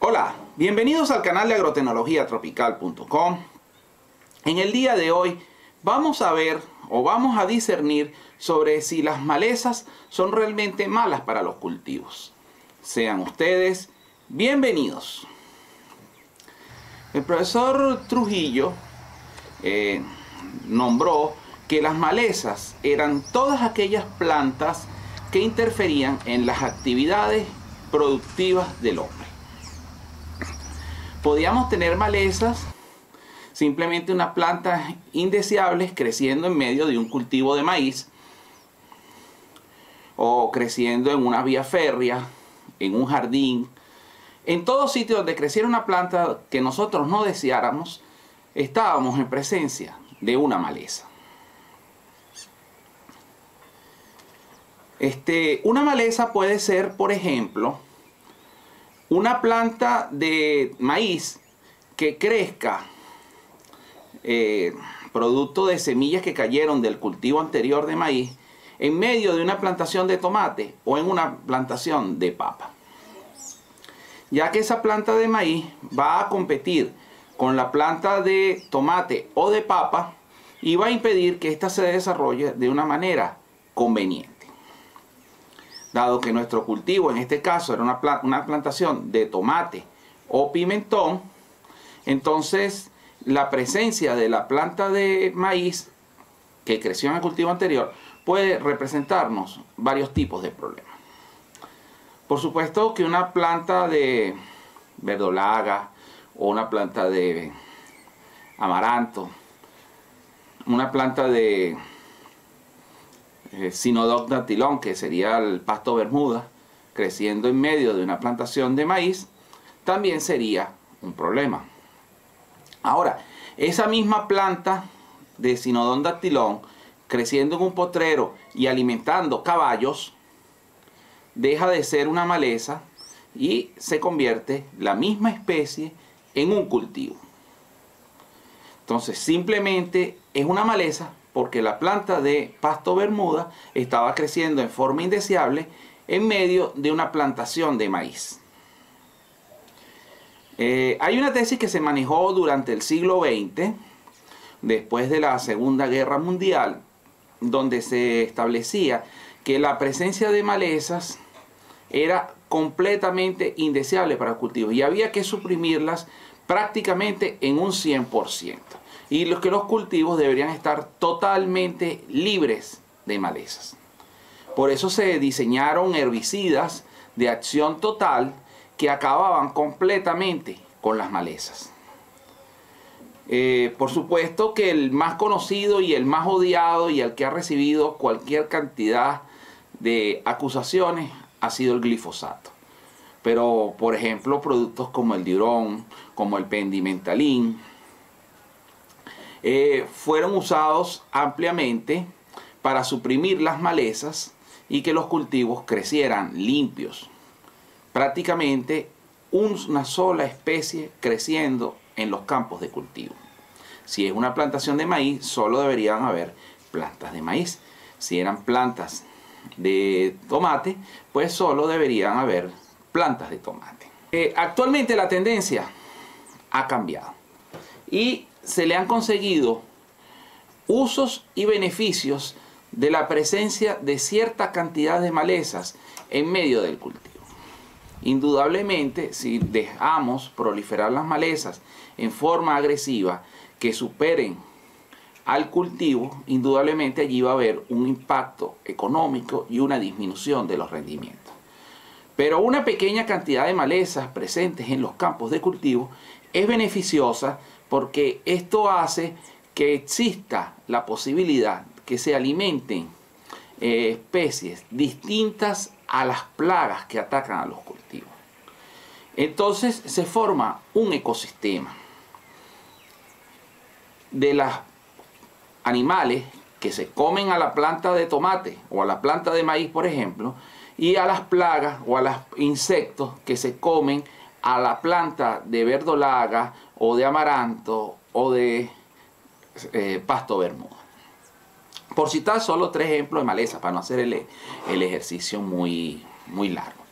Hola, bienvenidos al canal de agrotecnologiatropical.com. En el día de hoy vamos a ver o vamos a discernir sobre si las malezas son realmente malas para los cultivos. Sean ustedes bienvenidos. El profesor Trujillo nombró que las malezas eran todas aquellas plantas que interferían en las actividades productivas del hombre. Podíamos tener malezas, simplemente unas plantas indeseables creciendo en medio de un cultivo de maíz, o creciendo en una vía férrea, en un jardín. En todo sitio donde creciera una planta que nosotros no deseáramos, estábamos en presencia de una maleza. Una maleza puede ser, por ejemplo, una planta de maíz que crezca producto de semillas que cayeron del cultivo anterior de maíz en medio de una plantación de tomate o en una plantación de papa, ya que esa planta de maíz va a competir con la planta de tomate o de papa y va a impedir que ésta se desarrolle de una manera conveniente. Dado que nuestro cultivo en este caso era una plantación de tomate o pimentón, entonces la presencia de la planta de maíz que creció en el cultivo anterior puede representarnos varios tipos de problemas. Por supuesto que una planta de verdolaga o una planta de amaranto, una planta de Sinodontidatilon, que sería el pasto bermuda, creciendo en medio de una plantación de maíz, también sería un problema. Ahora, esa misma planta de Sinodontidatilon creciendo en un potrero y alimentando caballos, deja de ser una maleza y se convierte la misma especie en un cultivo. Entonces, simplemente es una maleza porque la planta de pasto bermuda estaba creciendo en forma indeseable en medio de una plantación de maíz. Hay una tesis que se manejó durante el siglo XX, después de la Segunda Guerra Mundial, donde se establecía que la presencia de malezas era completamente indeseable para el cultivo y había que suprimirlas prácticamente en un 100%. Y los cultivos deberían estar totalmente libres de malezas. Por eso se diseñaron herbicidas de acción total que acababan completamente con las malezas. Por supuesto que el más conocido y el más odiado y el que ha recibido cualquier cantidad de acusaciones ha sido el glifosato. Pero, por ejemplo, productos como el Diurón, como el Pendimentalin, fueron usados ampliamente para suprimir las malezas y que los cultivos crecieran limpios. Prácticamente una sola especie creciendo en los campos de cultivo. Si es una plantación de maíz, solo deberían haber plantas de maíz. Si eran plantas de tomate, pues solo deberían haber plantas de tomate. Actualmente la tendencia ha cambiado y se le han conseguido usos y beneficios de la presencia de cierta cantidad de malezas en medio del cultivo. Indudablemente, si dejamos proliferar las malezas en forma agresiva que superen al cultivo, indudablemente allí va a haber un impacto económico y una disminución de los rendimientos. Pero una pequeña cantidad de malezas presentes en los campos de cultivo es beneficiosa porque esto hace que exista la posibilidad que se alimenten especies distintas a las plagas que atacan a los cultivos. Entonces se forma un ecosistema de los animales que se comen a la planta de tomate o a la planta de maíz, por ejemplo, y a las plagas o a los insectos que se comen a la planta de verdolaga o de amaranto o de pasto bermuda. Por citar solo 3 ejemplos de maleza, para no hacer el ejercicio muy largo.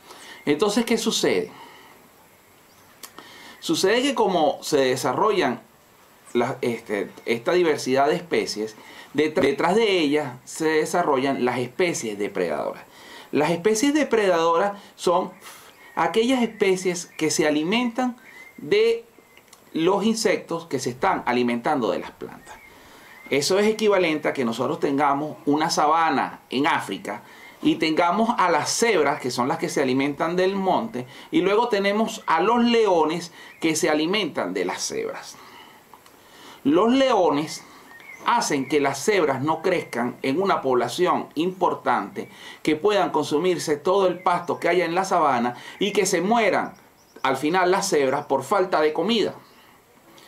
Entonces, ¿qué sucede? Sucede que como se desarrollan esta diversidad de especies, detrás de ellas se desarrollan las especies depredadoras. Las especies depredadoras son aquellas especies que se alimentan de los insectos que se están alimentando de las plantas. Eso es equivalente a que nosotros tengamos una sabana en África y tengamos a las cebras, que son las que se alimentan del monte, y luego tenemos a los leones que se alimentan de las cebras. Los leones hacen que las cebras no crezcan en una población importante, que puedan consumirse todo el pasto que haya en la sabana y que se mueran al final las cebras por falta de comida.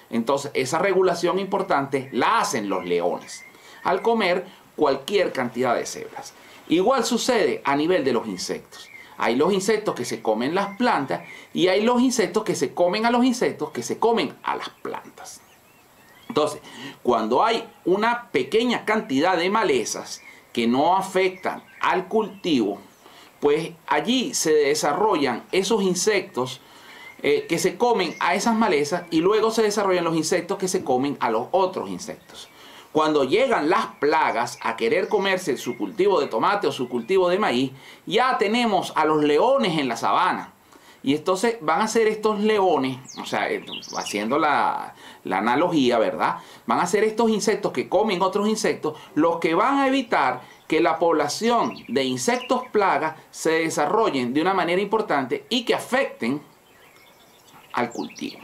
Entonces esa regulación importante la hacen los leones al comer cualquier cantidad de cebras. Igual sucede a nivel de los insectos. Hay los insectos que se comen las plantas y hay los insectos que se comen a los insectos que se comen a las plantas. Entonces, cuando hay una pequeña cantidad de malezas que no afectan al cultivo, pues allí se desarrollan esos insectos que se comen a esas malezas y luego se desarrollan los insectos que se comen a los otros insectos. Cuando llegan las plagas a querer comerse su cultivo de tomate o su cultivo de maíz, ya tenemos a los leones en la sabana. Y entonces van a ser estos leones, o sea, haciendo la analogía, ¿verdad? Van a ser estos insectos que comen otros insectos los que van a evitar que la población de insectos plagas se desarrollen de una manera importante y que afecten al cultivo.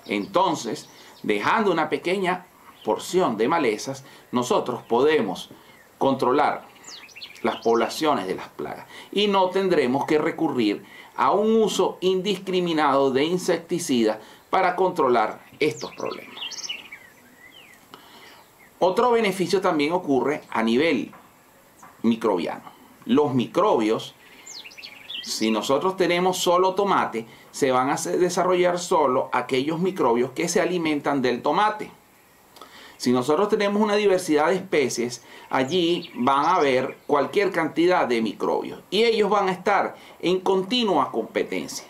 Entonces, dejando una pequeña porción de malezas, nosotros podemos controlar las poblaciones de las plagas y no tendremos que recurrir a un uso indiscriminado de insecticidas para controlar estos problemas. Otro beneficio también ocurre a nivel microbiano. Los microbios, si nosotros tenemos solo tomate, se van a desarrollar solo aquellos microbios que se alimentan del tomate. Si nosotros tenemos una diversidad de especies, allí van a haber cualquier cantidad de microbios y ellos van a estar en continua competencia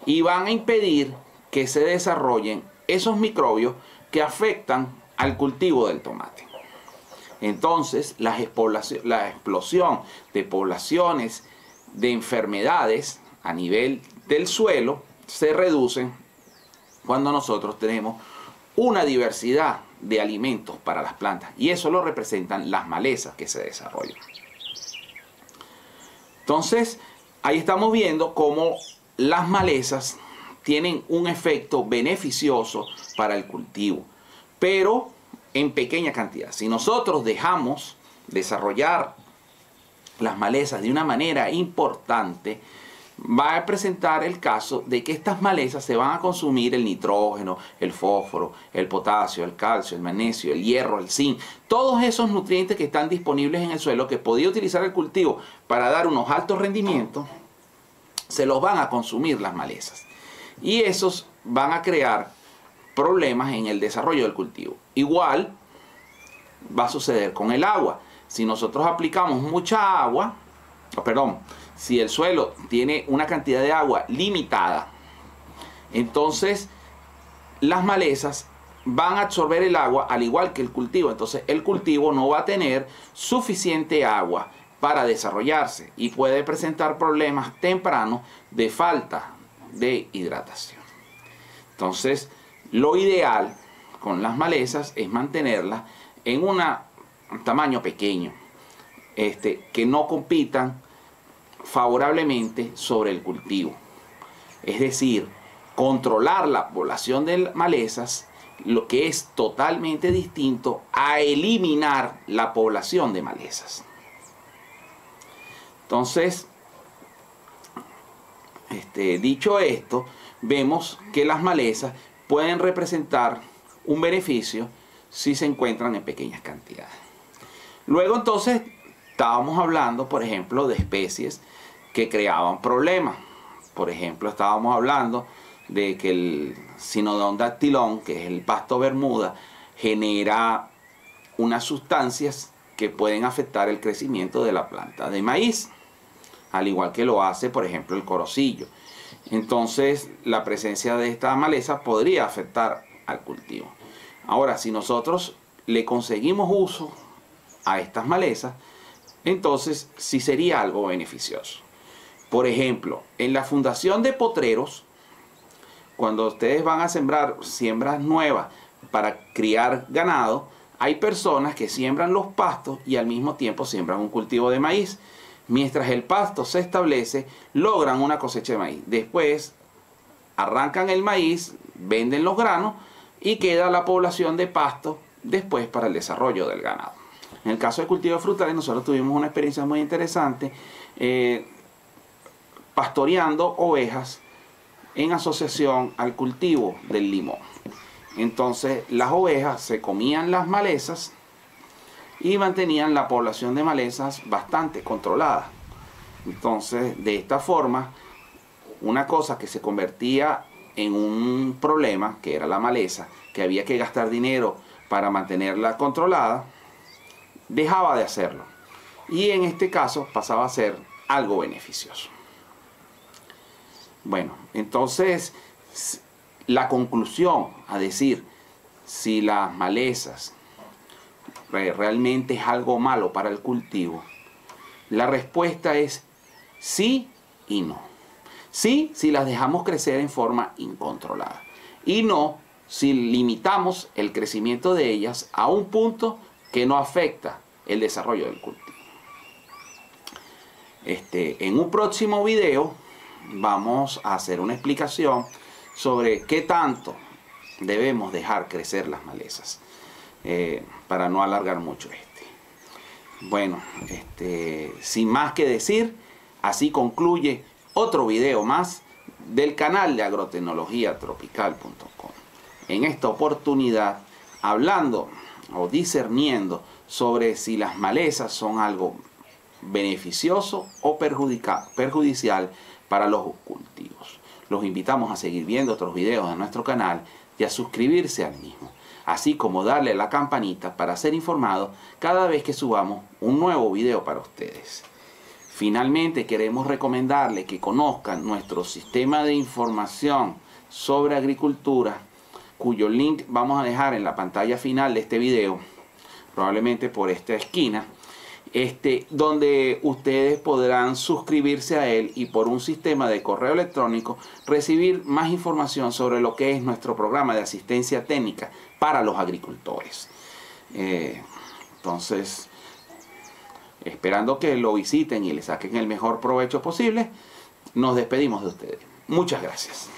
y van a impedir que se desarrollen esos microbios que afectan al cultivo del tomate. Entonces, la explosión de poblaciones de enfermedades a nivel del suelo se reducen cuando nosotros tenemos una diversidad de alimentos para las plantas, y eso lo representan las malezas que se desarrollan. Entonces, ahí estamos viendo cómo las malezas tienen un efecto beneficioso para el cultivo, pero en pequeña cantidad. Si nosotros dejamos desarrollar las malezas de una manera importante, va a presentar el caso de que estas malezas se van a consumir el nitrógeno, el fósforo, el potasio, el calcio, el magnesio, el hierro, el zinc, todos esos nutrientes que están disponibles en el suelo que podía utilizar el cultivo para dar unos altos rendimientos, se los van a consumir las malezas. Y esos van a crear problemas en el desarrollo del cultivo. Igual va a suceder con el agua. Si nosotros aplicamos mucha agua, si el suelo tiene una cantidad de agua limitada, entonces las malezas van a absorber el agua al igual que el cultivo. Entonces el cultivo no va a tener suficiente agua para desarrollarse y puede presentar problemas tempranos de falta de hidratación. Entonces lo ideal con las malezas es mantenerlas en un tamaño pequeño, que no compitan favorablemente sobre el cultivo. Es decir, controlar la población de malezas, lo que es totalmente distinto a eliminar la población de malezas. Entonces, dicho esto, vemos que las malezas pueden representar un beneficio si se encuentran en pequeñas cantidades. Luego entonces estábamos hablando, por ejemplo, de especies que creaban problemas. Por ejemplo, estábamos hablando de que el Cynodon dactylon, que es el pasto bermuda, genera unas sustancias que pueden afectar el crecimiento de la planta de maíz. al igual que lo hace, por ejemplo, el corocillo. Entonces, la presencia de esta maleza podría afectar al cultivo. Ahora, si nosotros le conseguimos uso a estas malezas, entonces sí sería algo beneficioso. Por ejemplo, en la fundación de potreros, cuando ustedes van a sembrar siembras nuevas para criar ganado, hay personas que siembran los pastos y al mismo tiempo siembran un cultivo de maíz. Mientras el pasto se establece, logran una cosecha de maíz. Después arrancan el maíz, venden los granos y queda la población de pasto después para el desarrollo del ganado. En el caso de cultivos frutales, nosotros tuvimos una experiencia muy interesante pastoreando ovejas en asociación al cultivo del limón. Entonces las ovejas se comían las malezas y mantenían la población de malezas bastante controlada. Entonces, de esta forma, una cosa que se convertía en un problema, que era la maleza, que había que gastar dinero para mantenerla controlada, dejaba de hacerlo. Y en este caso pasaba a ser algo beneficioso. Bueno, entonces la conclusión a decir si las malezas realmente es algo malo para el cultivo, la respuesta es sí y no. Sí, si las dejamos crecer en forma incontrolada, y no si limitamos el crecimiento de ellas a un punto que no afecta el desarrollo del cultivo. En un próximo video vamos a hacer una explicación sobre qué tanto debemos dejar crecer las malezas, para no alargar mucho Bueno, sin más que decir, así concluye otro video más del canal de agrotecnologiatropical.com. En esta oportunidad, hablando o discerniendo sobre si las malezas son algo beneficioso o perjudicial para los cultivos. Los invitamos a seguir viendo otros videos de nuestro canal y a suscribirse al mismo, así como darle a la campanita para ser informado cada vez que subamos un nuevo video para ustedes. Finalmente, queremos recomendarles que conozcan nuestro sistema de información sobre agricultura, cuyo link vamos a dejar en la pantalla final de este video, probablemente por esta esquina, donde ustedes podrán suscribirse a él y por un sistema de correo electrónico recibir más información sobre lo que es nuestro programa de asistencia técnica para los agricultores. Entonces, esperando que lo visiten y le saquen el mejor provecho posible, nos despedimos de ustedes. Muchas gracias.